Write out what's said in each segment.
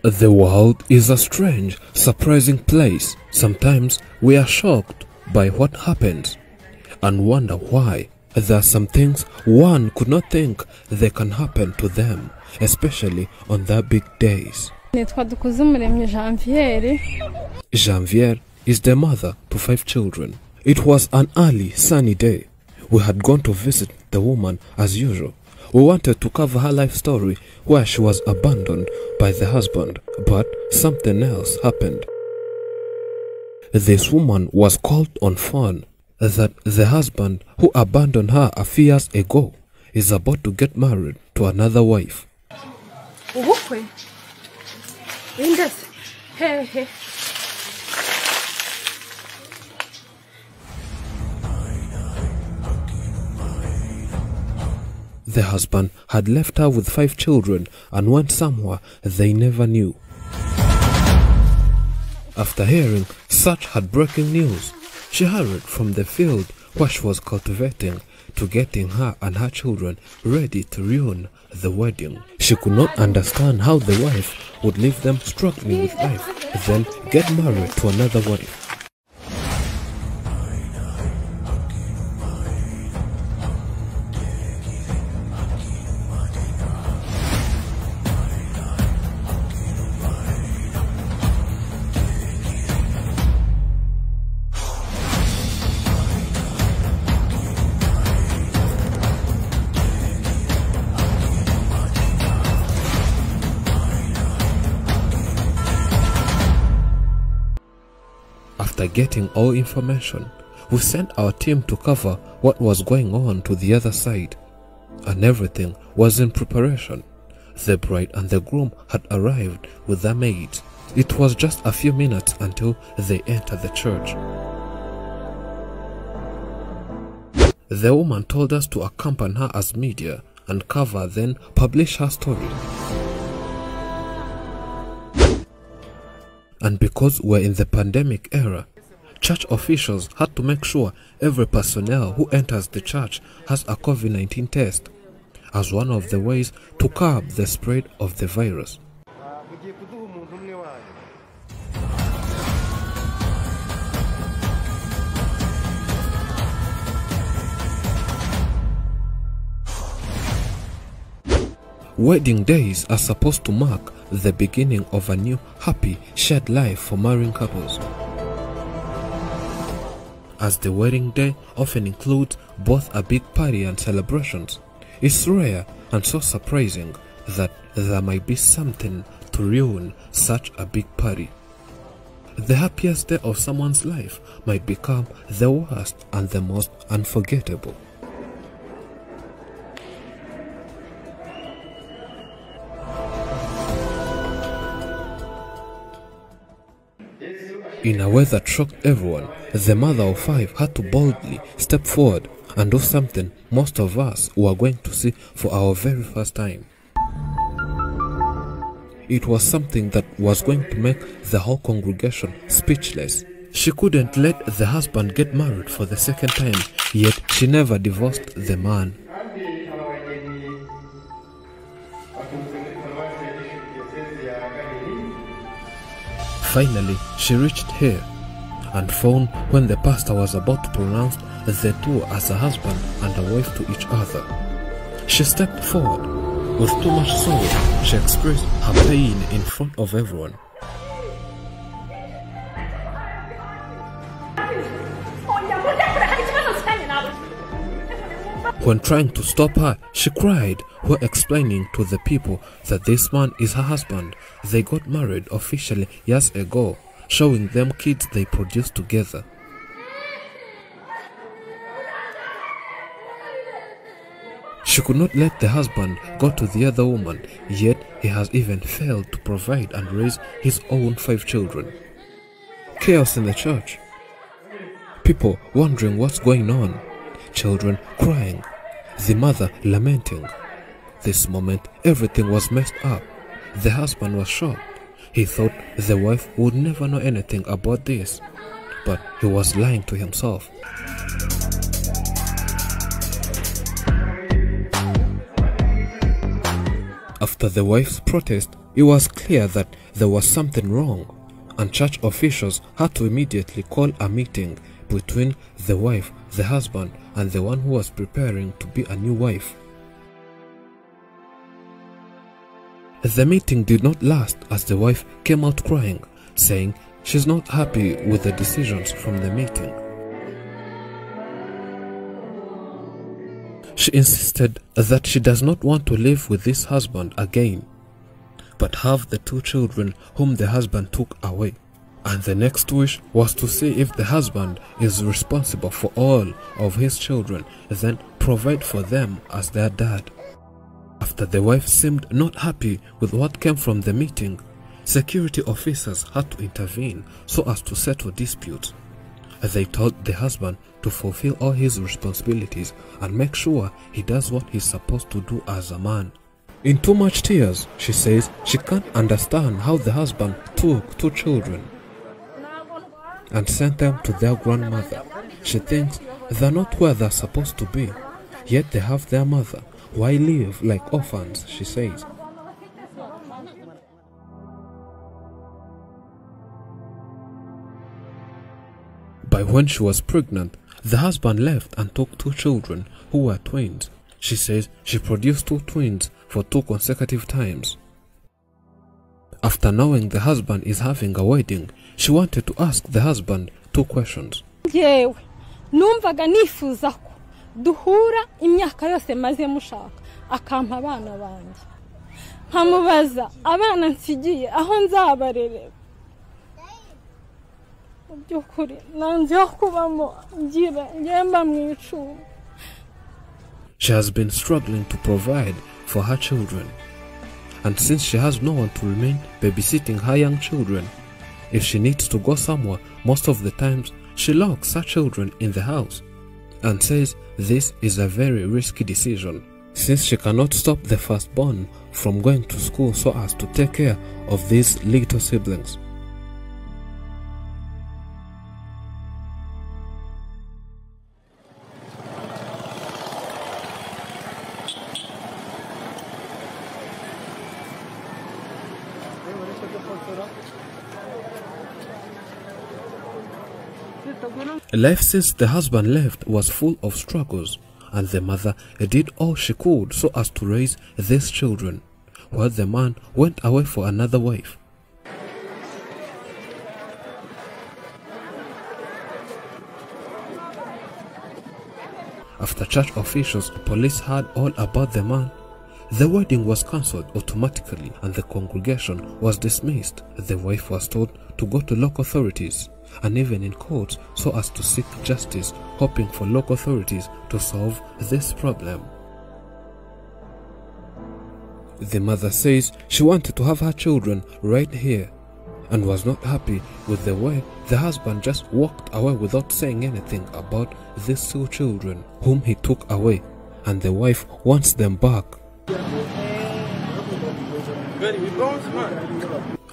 The world is a strange, surprising place. Sometimes we are shocked by what happens and wonder why. There are some things one could not think they can happen to them, especially on their big days. Janvier is the mother to 5 children. It was an early, sunny day. We had gone to visit the woman as usual. We wanted to cover her life story where she was abandoned by the husband, but something else happened. This woman was called on phone that the husband who abandoned her a few years ago is about to get married to another wife. The husband had left her with 5 children and went somewhere they never knew. After hearing such heartbreaking news, she hurried from the field where she was cultivating to getting her and her children ready to ruin the wedding. She could not understand how the wife would leave them struggling with life, then get married to another wife. After getting all information, we sent our team to cover what was going on to the other side, and everything was in preparation. The bride and the groom had arrived with their maids. It was just a few minutes until they entered the church. The woman told us to accompany her as media and cover, then publish her story. And because we're in the pandemic era, church officials had to make sure every personnel who enters the church has a COVID-19 test, as one of the ways to curb the spread of the virus. Wedding days are supposed to mark the beginning of a new, happy, shared life for marrying couples. As the wedding day often includes both a big party and celebrations, it's rare and so surprising that there might be something to ruin such a big party. The happiest day of someone's life might become the worst and the most unforgettable. In a way that shocked everyone, the mother of 5 had to boldly step forward and do something most of us were going to see for our very first time. It was something that was going to make the whole congregation speechless. She couldn't let the husband get married for the second time, yet she never divorced the man. Finally, she reached here and found when the pastor was about to pronounce the two as a husband and a wife to each other. She stepped forward. With too much sorrow, she expressed her pain in front of everyone. When trying to stop her, she cried while explaining to the people that this man is her husband. They got married officially years ago, showing them kids they produced together. She could not let the husband go to the other woman, yet he has even failed to provide and raise his own 5 children. Chaos in the church. People wondering what's going on. Children crying. The mother lamenting. This moment, everything was messed up. The husband was shocked. He thought the wife would never know anything about this, but he was lying to himself. After the wife's protest, It was clear that there was something wrong, and church officials had to immediately call a meeting between the wife, the husband, and the one who was preparing to be a new wife. The meeting did not last, as the wife came out crying, saying she's not happy with the decisions from the meeting. She insisted that she does not want to live with this husband again, but have the 2 children whom the husband took away. And the next wish was to see if the husband is responsible for all of his children, then provide for them as their dad. After the wife seemed not happy with what came from the meeting, security officers had to intervene so as to settle disputes. They told the husband to fulfill all his responsibilities and make sure he does what he's supposed to do as a man. In too much tears, she says she can't understand how the husband took 2 children and sent them to their grandmother. She thinks they're not where they're supposed to be, yet they have their mother. Why live like orphans, she says. By when she was pregnant, the husband left and took 2 children who were twins. She says she produced 2 twins for 2 consecutive times. After knowing the husband is having a wedding, she wanted to ask the husband 2 questions. Yewe, numvaga nifuza ko duhura imyaka yose maze mushaka akampa abana banjye. Nkamubaza abana nsigiye aho nzabarerera. Byukuri nanjye kubamo ngira ngemba mwicu. She has been struggling to provide for her children, and since she has no one to remain babysitting her young children, if she needs to go somewhere, most of the times she locks her children in the house and says this is a very risky decision, since she cannot stop the firstborn from going to school so as to take care of these little siblings. Life since the husband left was full of struggles, and the mother did all she could so as to raise these children, while the man went away for another wife. After church officials, police heard all about the man, the wedding was cancelled automatically and the congregation was dismissed. The wife was told to go to local authorities and even in courts so as to seek justice, hoping for local authorities to solve this problem. The mother says she wanted to have her children right here and was not happy with the way the husband just walked away without saying anything about these 2 children whom he took away, and the wife wants them back.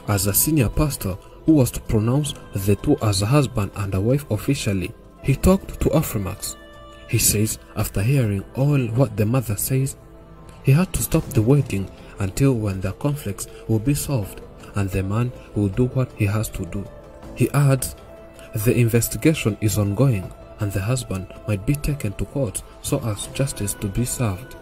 As a senior pastor who was to pronounce the 2 as a husband and a wife officially, he talked to Afrimax. He says after hearing all what the mother says, he had to stop the wedding until when their conflicts will be solved and the man will do what he has to do. He adds, the investigation is ongoing and the husband might be taken to court so as justice to be served.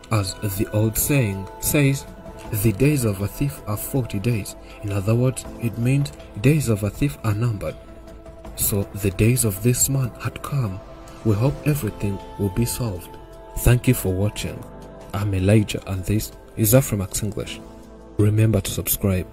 As the old saying says, the days of a thief are 40 days. In other words, it means days of a thief are numbered. So the days of this man had come. We hope everything will be solved. Thank you for watching. I'm Elijah and this is Afrimax English. Remember to subscribe.